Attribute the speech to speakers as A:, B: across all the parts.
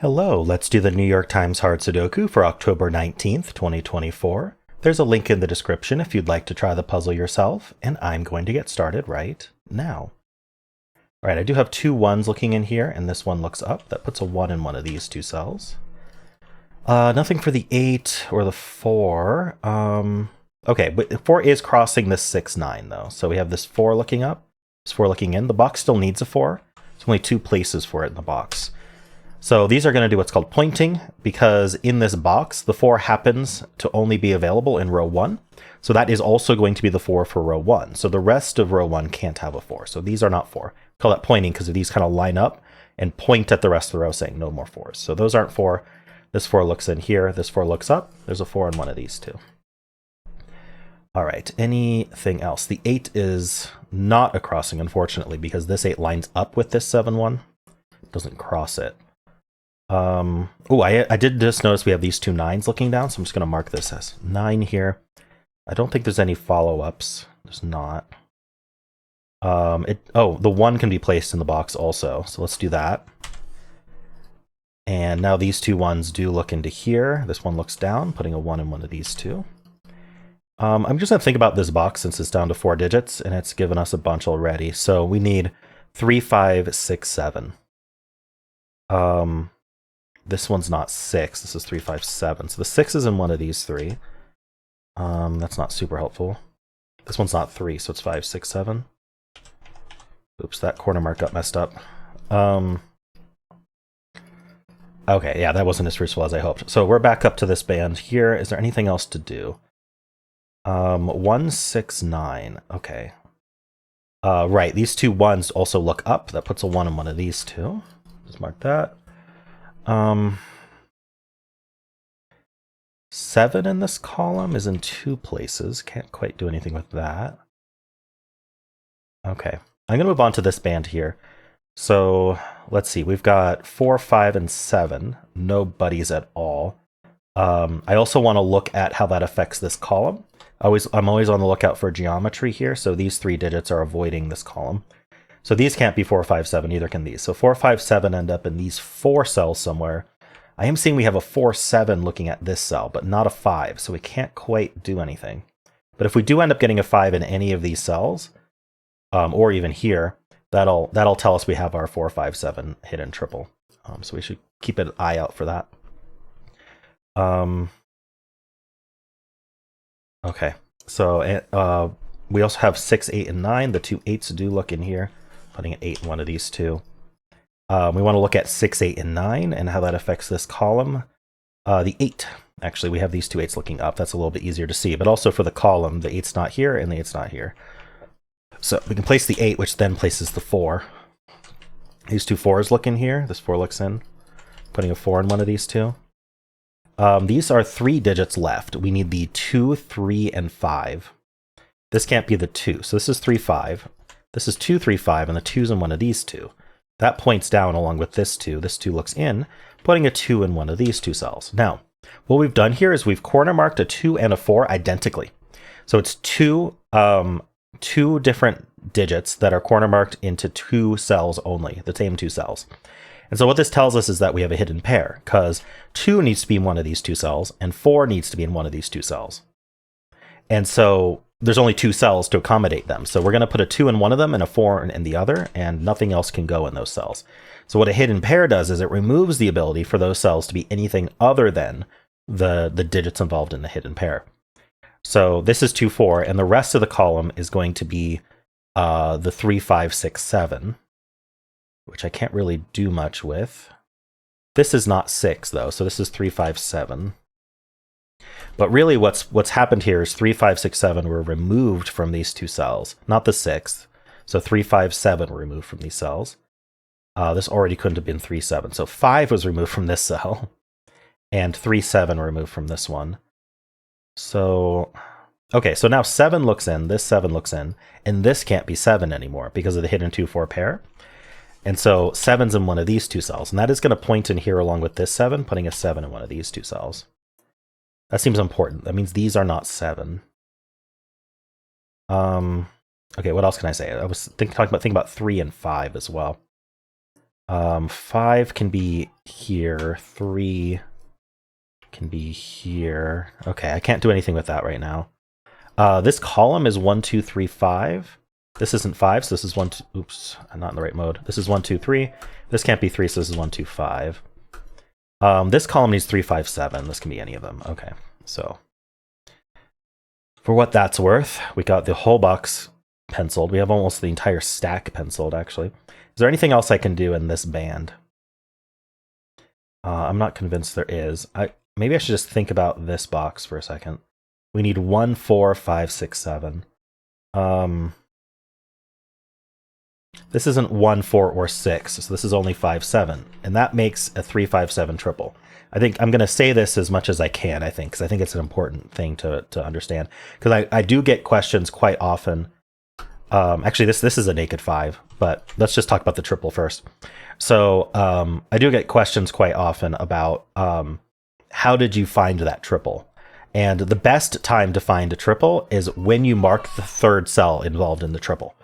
A: Hello, let's do the New York Times Hard Sudoku for October 19th, 2024. There's a link in the description if you'd like to try the puzzle yourself, and I'm going to get started right now. All right, I do have two ones looking in here, and this one looks up. That puts a 1 in one of these two cells. Nothing for the 8 or the 4. Okay, but 4 is crossing this 6, 9, though. So we have this 4 looking up, this 4 looking in. The box still needs a 4. There's only 2 places for it in the box. So these are going to do what's called pointing, because in this box, the 4 happens to only be available in row 1. So that is also going to be the 4 for row 1. So the rest of row 1 can't have a 4. So these are not 4. We call that pointing because these kind of line up and point at the rest of the row saying no more 4s. So those aren't 4. This 4 looks in here. This 4 looks up. There's a 4 in one of these two. All right, anything else? The 8 is not a crossing, unfortunately, because this 8 lines up with this 7, 1. It doesn't cross it. I did just notice we have these two 9s looking down, so I'm just going to mark this as 9 here. I don't think there's any follow-ups. There's not. The 1 can be placed in the box also, so let's do that. And now these two 1s do look into here. This one looks down, putting a 1 in one of these two. I'm just going to think about this box since it's down to 4 digits, and it's given us a bunch already. So we need 3, 5, 6, 7. This one's not 6. This is 3, 5, 7. So the 6 is in one of these 3. That's not super helpful. This one's not 3, so it's 5, 6, 7. Oops, that corner mark got messed up. Okay, yeah, that wasn't as useful as I hoped. So we're back up to this band here. Is there anything else to do? 1, 6, 9. Okay. Right, these two 1s also look up. That puts a 1 in one of these two. Just mark that. 7 in this column is in 2 places. Can't quite do anything with that. Okay, I'm going to move on to this band here. So let's see, we've got 4, 5, and 7. No buddies at all. I also want to look at how that affects this column. I'm always on the lookout for geometry here, so these 3 digits are avoiding this column. So these can't be 4, 5, 7, neither can these. So 4, 5, 7 end up in these 4 cells somewhere. I am seeing we have a 4, 7 looking at this cell, but not a 5, so we can't quite do anything. But if we do end up getting a 5 in any of these cells, or even here, that'll tell us we have our 4, 5, 7 hidden triple. So we should keep an eye out for that. Okay, so we also have 6, 8, and 9. The two 8s do look in here. Putting an 8 in one of these two. We want to look at 6, 8, and 9 and how that affects this column. The 8, actually, we have these two 8s looking up. That's a little bit easier to see. But also for the column, the 8's not here and the 8's not here. So we can place the 8, which then places the 4. These two 4s look in here. This 4 looks in. Putting a 4 in one of these two. These are 3 digits left. We need the 2, 3, and 5. This can't be the 2. So this is 3, 5. This is 2, 3, 5, and the 2's in one of these two. That points down along with this 2. This 2 looks in, putting a 2 in one of these two cells. Now, what we've done here is we've corner marked a 2 and a 4 identically. So it's two different digits that are corner marked into 2 cells only, the same 2 cells. And so what this tells us is that we have a hidden pair, because 2 needs to be in one of these 2 cells, and 4 needs to be in one of these 2 cells. And so there's only 2 cells to accommodate them. So we're going to put a 2 in one of them and a 4 in the other, and nothing else can go in those cells. So what a hidden pair does is it removes the ability for those cells to be anything other than the digits involved in the hidden pair. So this is 2, 4, and the rest of the column is going to be the 3, 5, 6, 7, which I can't really do much with. This is not 6, though, so this is 3, 5, 7. But really what's happened here is 3, 5, 6, 7 were removed from these 2 cells, not the 6th. So 3, 5, 7 were removed from these cells. This already couldn't have been 3, 7. So 5 was removed from this cell, and 3, 7 were removed from this one. So, okay, so now 7 looks in, this 7 looks in, and this can't be 7 anymore because of the hidden 2, 4 pair. And so 7's in one of these 2 cells, and that is going to point in here along with this 7, putting a 7 in one of these 2 cells. That seems important. That means these are not 7. Okay, what else can I say? I was thinking about 3 and 5 as well. 5 can be here. 3 can be here. Okay, I can't do anything with that right now. This column is 1, 2, 3, 5. This isn't 5, so this is 1, 2. Oops, I'm not in the right mode. This is 1, 2, 3. This can't be 3, so this is 1, 2, 5. This column needs 3, 5, 7. This can be any of them. Okay, so for what that's worth, we got the whole box penciled. We have almost the entire stack penciled, actually. Is there anything else I can do in this band? I'm not convinced there is. Maybe I should just think about this box for a second. We need 1, 4, 5, 6, 7. This isn't 1, 4, or 6, so this is only 5, 7. And that makes a 3, 5, 7 triple. I think I'm going to say this as much as I can, I think, because I think it's an important thing to understand. Because I do get questions quite often. Actually, this is a naked 5, but let's just talk about the triple first. So I do get questions quite often about how did you find that triple? And the best time to find a triple is when you mark the third cell involved in the triple,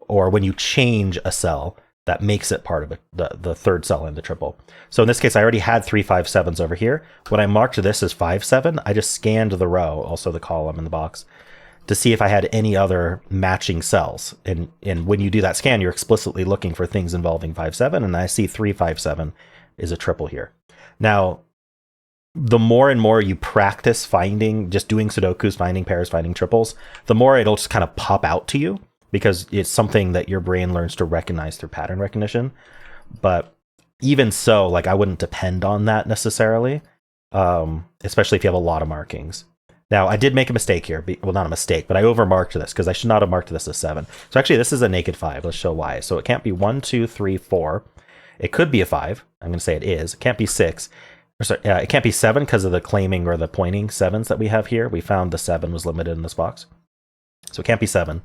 A: or when you change a cell that makes it part of it, the third cell in the triple. So in this case, I already had 3, 5, 7s over here. When I marked this as 5, 7, I just scanned the row, also the column in the box, to see if I had any other matching cells. And when you do that scan, you're explicitly looking for things involving 5, 7, and I see 3, 5, 7 is a triple here. Now, the more and more you practice finding, just doing Sudokus, finding pairs, finding triples, the more it'll just kind of pop out to you, because it's something that your brain learns to recognize through pattern recognition. But even so, like, I wouldn't depend on that necessarily, especially if you have a lot of markings. Now, I did make a mistake here. Well, not a mistake, but I overmarked this because I should not have marked this as 7. So actually, this is a naked 5. Let's show why. So it can't be 1, 2, 3, 4. It could be a 5. I'm going to say it is. It can't be 6. Sorry, it can't be 7 because of the claiming or the pointing 7s that we have here. We found the 7 was limited in this box. So it can't be 7.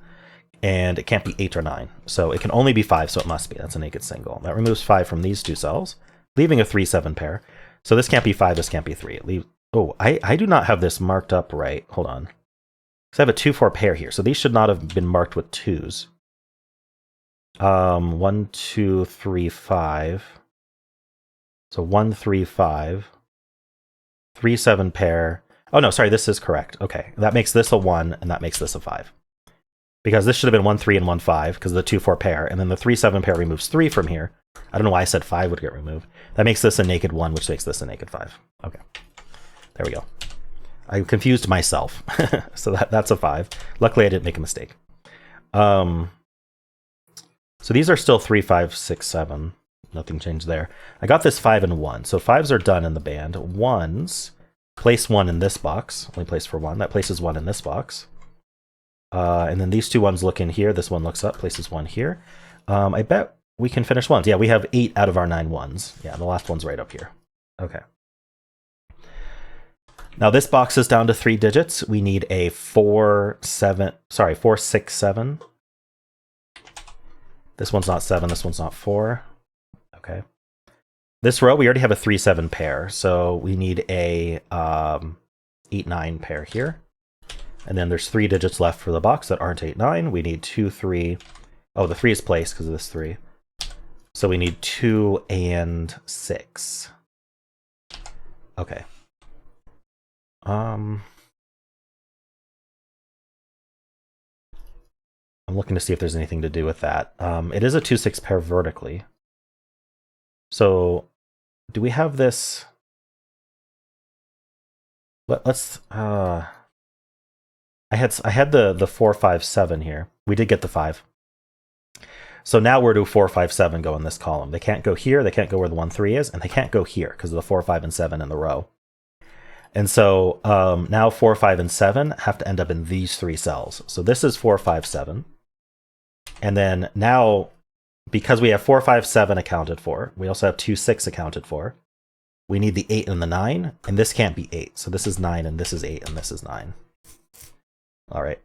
A: And it can't be 8 or 9. So it can only be 5, so it must be. That's a naked single. That removes 5 from these two cells, leaving a 3, 7 pair. So this can't be 5, this can't be 3. Oh, I do not have this marked up right. Hold on. Because I have a 2, 4 pair here. So these should not have been marked with 2s. 1, 2, 3, 5. So 1, 3, 5. 3, 7 pair. Oh, no, sorry, this is correct. Okay, that makes this a 1, and that makes this a 5. Because this should have been 1, 3, and 1, 5, because of the 2, 4 pair. And then the 3, 7 pair removes 3 from here. I don't know why I said 5 would get removed. That makes this a naked 1, which makes this a naked 5. Okay. There we go. I confused myself. So that's a 5. Luckily, I didn't make a mistake. So these are still 3, 5, 6, 7. Nothing changed there. I got this 5 and 1. So 5s are done in the band. 1s, place 1 in this box. Only place for 1. That places 1 in this box. And then these two ones look in here. This one looks up, places 1 here. I bet we can finish 1s. Yeah, we have 8 out of our 9 1s. Yeah, the last one's right up here. Okay. Now this box is down to 3 digits. We need a 4, 7. Sorry, 4, 6, 7. This one's not 7. This one's not 4. Okay. This row, we already have a 3, 7 pair. So we need a 8, 9 pair here. And then there's 3 digits left for the box that aren't 8, 9. We need 2, 3. Oh, the 3 is placed because of this 3. So we need 2 and 6. Okay. I'm looking to see if there's anything to do with that. It is a 2, 6 pair vertically. So do we have this? Let's I had the 4, 5, 7 here. We did get the 5. So now where do 4, 5, 7 go in this column? They can't go here, they can't go where the 1, 3 is, and they can't go here because of the 4, 5, and 7 in the row. And so now 4, 5, and 7 have to end up in these 3 cells. So this is 4, 5, 7. And then now, because we have 4, 5, 7 accounted for, we also have 2, 6 accounted for. We need the 8 and the 9, and this can't be 8. So this is 9, and this is 8, and this is 9. All right.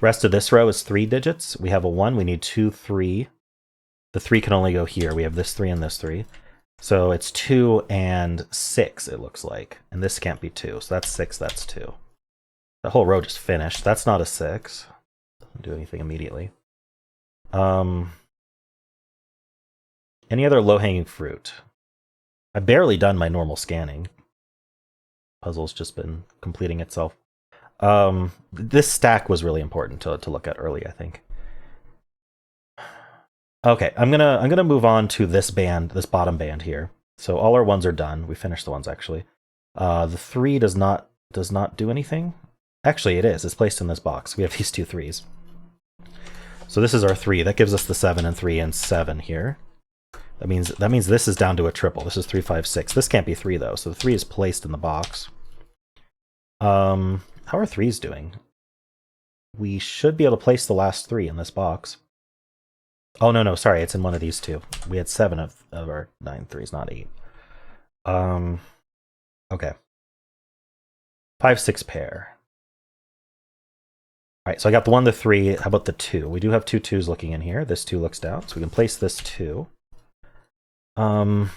A: Rest of this row is 3 digits. We have a 1. We need 2, 3. The 3 can only go here. We have this 3 and this 3. So it's 2 and 6, it looks like. And this can't be 2. So that's 6, that's 2. The whole row just finished. That's not a 6. Doesn't do anything immediately. Any other low-hanging fruit? I've barely done my normal scanning. Puzzle's just been completing itself. This stack was really important to look at early, I think. Okay, I'm gonna move on to this band, this bottom band here. So all our ones are done. We finished the ones actually. The 3 does not do anything. Actually, it is. It's placed in this box. We have these 2 3s. So this is our 3. That gives us the 7 and 3 and 7 here. That means this is down to a triple. This is 3 5 6. This can't be 3 though. So the 3 is placed in the box. How are 3s doing? We should be able to place the last 3 in this box. Oh, no, sorry, it's in one of these 2. We had 7 of our 9 3s, not 8. Okay. 5 6 pair. All right, so I got the 1, the 3. How about the 2? We do have 2 2s looking in here. This 2 looks down, so we can place this 2. Okay,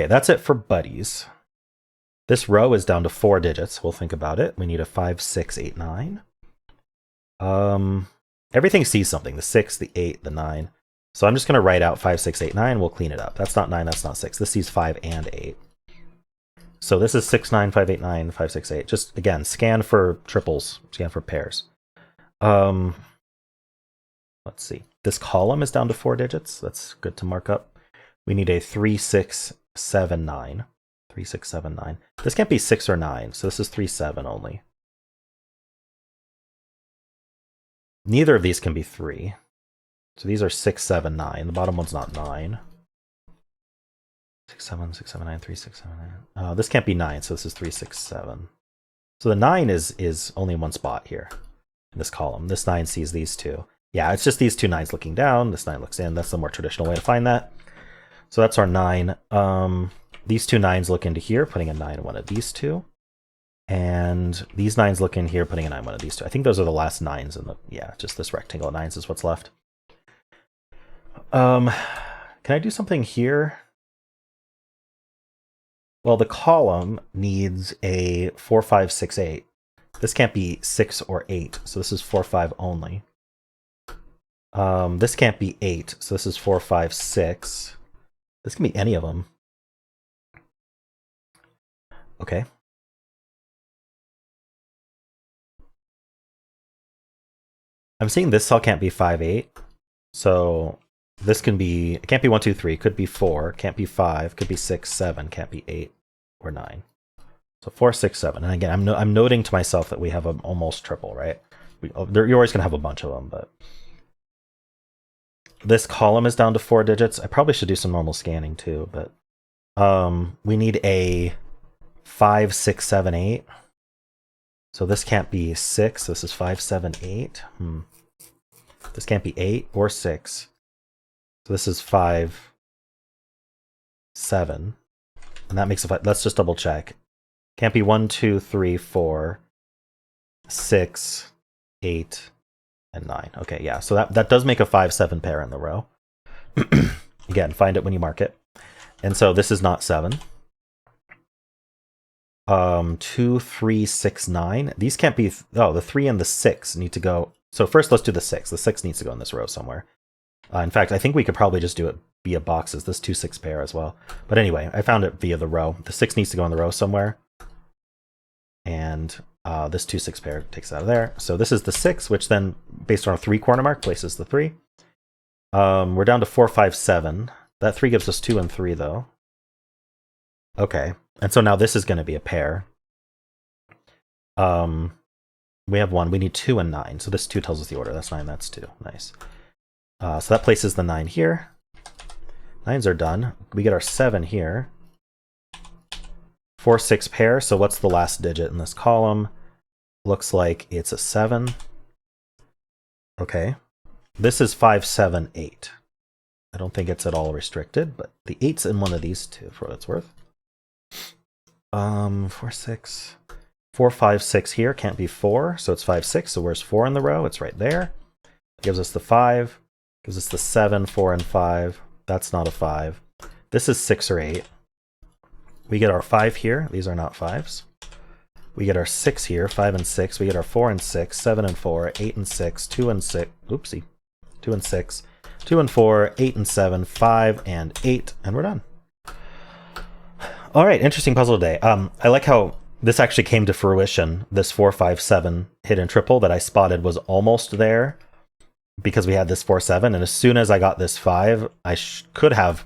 A: that's it for buddies. This row is down to 4 digits. We'll think about it. We need a 5 6 8 9. Everything sees something, the 6, the 8, the 9. So I'm just going to write out 5, 6, 8, 9. We'll clean it up. That's not 9, that's not 6. This sees 5 and 8. So this is 6, 9, 5, 8, 9, 5, 6, 8. Just, again, scan for triples, scan for pairs. Let's see. This column is down to 4 digits. That's good to mark up. We need a 3, 6, 7, 9. 3, 6, 7, 9. This can't be 6 or 9, so this is 3, 7 only. Neither of these can be 3. So these are 6, 7, 9. The bottom one's not 9. 6, 7, 6, 7, 9, 3, 6, 7, 9. This can't be 9, so this is 3, 6, 7. So the 9 is only in one spot here in this column. This 9 sees these 2. Yeah, it's just these 2 9s looking down. This 9 looks in. That's the more traditional way to find that. So that's our 9. These 2 9s look into here, putting a 9 in one of these 2. And these 9s look in here, putting a 9 in one of these 2. I think those are the last 9s in the, yeah, just this rectangle of 9s is what's left. Can I do something here? Well, the column needs a 4, 5, 6, 8. This can't be 6 or 8, so this is 4, 5 only. This can't be 8, so this is 4, 5, 6. This can be any of them. Okay. I'm seeing this cell can't be 5, 8. So this can be, it can't be 1, 2, 3, could be 4, can't be 5, could be 6, 7, can't be 8 or 9. So 4, 6, 7. And again, I'm noting to myself that we have an almost triple, right? You're always going to have a bunch of them, but this column is down to 4 digits. I probably should do some normal scanning too, but we need a 5, 6, 7, 8. So this can't be 6. This is 5, 7, 8. This can't be 8 or 6. So this is 5, 7. And that makes it, let's just double check. Can't be 1, 2, 3, 4, 6, 8, and 9. Okay, yeah. So that does make a 5, 7 pair in the row. Again, find it when you mark it. And so this is not 7. 2, 3, 6, 9. These can't be, oh, the 3 and the 6 need to go. So first let's do the 6. The 6 needs to go in this row somewhere. In fact, I think we could probably just do it via boxes, this 2, 6 pair as well. But anyway, I found it via the row. The 6 needs to go in the row somewhere. And this 2, 6 pair takes it out of there. So this is the 6, which then, based on a 3 corner mark, places the 3. We're down to 4, 5, 7. That 3 gives us 2 and 3, though. Okay. And so now this is going to be a pair. We have 1. We need 2 and 9. So this 2 tells us the order. That's 9. That's 2. Nice. So that places the 9 here. 9s are done. We get our 7 here. 4, 6 pair. So what's the last digit in this column? Looks like it's a 7. Okay. This is 5, 7, 8. I don't think it's at all restricted, but the 8's in one of these 2 for what it's worth. 4, 6. 4, 5, 6 here. Can't be 4, so it's 5, 6. So where's 4 in the row? It's right there. Gives us the 5. Gives us the 7, 4, and 5. That's not a 5. This is 6 or 8. We get our 5 here. These are not 5s. We get our 6 here, 5 and 6. We get our 4 and 6, 7 and 4, 8 and 6, 2 and 6. Oopsie. 2 and 6. 2 and 4, 8 and 7, 5 and 8, and we're done. All right, interesting puzzle today. I like how this actually came to fruition, this 4, 5, 7 hidden triple that I spotted was almost there because we had this 4, 7, and as soon as I got this 5, I could have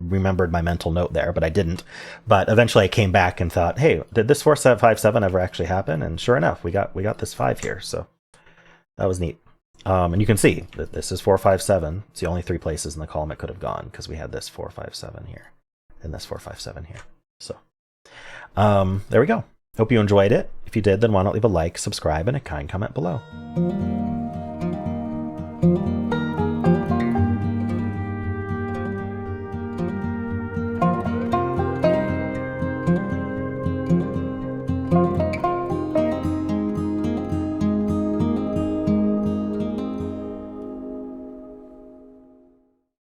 A: remembered my mental note there, but I didn't. But eventually I came back and thought, hey, did this 4, 7, 5, 7 ever actually happen? And sure enough, we got this 5 here, so that was neat. And you can see that this is 4, 5, 7. It's the only 3 places in the column it could have gone because we had this 4, 5, 7 here and this 4, 5, 7 here. So there we go. Hope you enjoyed it. If you did, then why not leave a like, subscribe, and a kind comment below.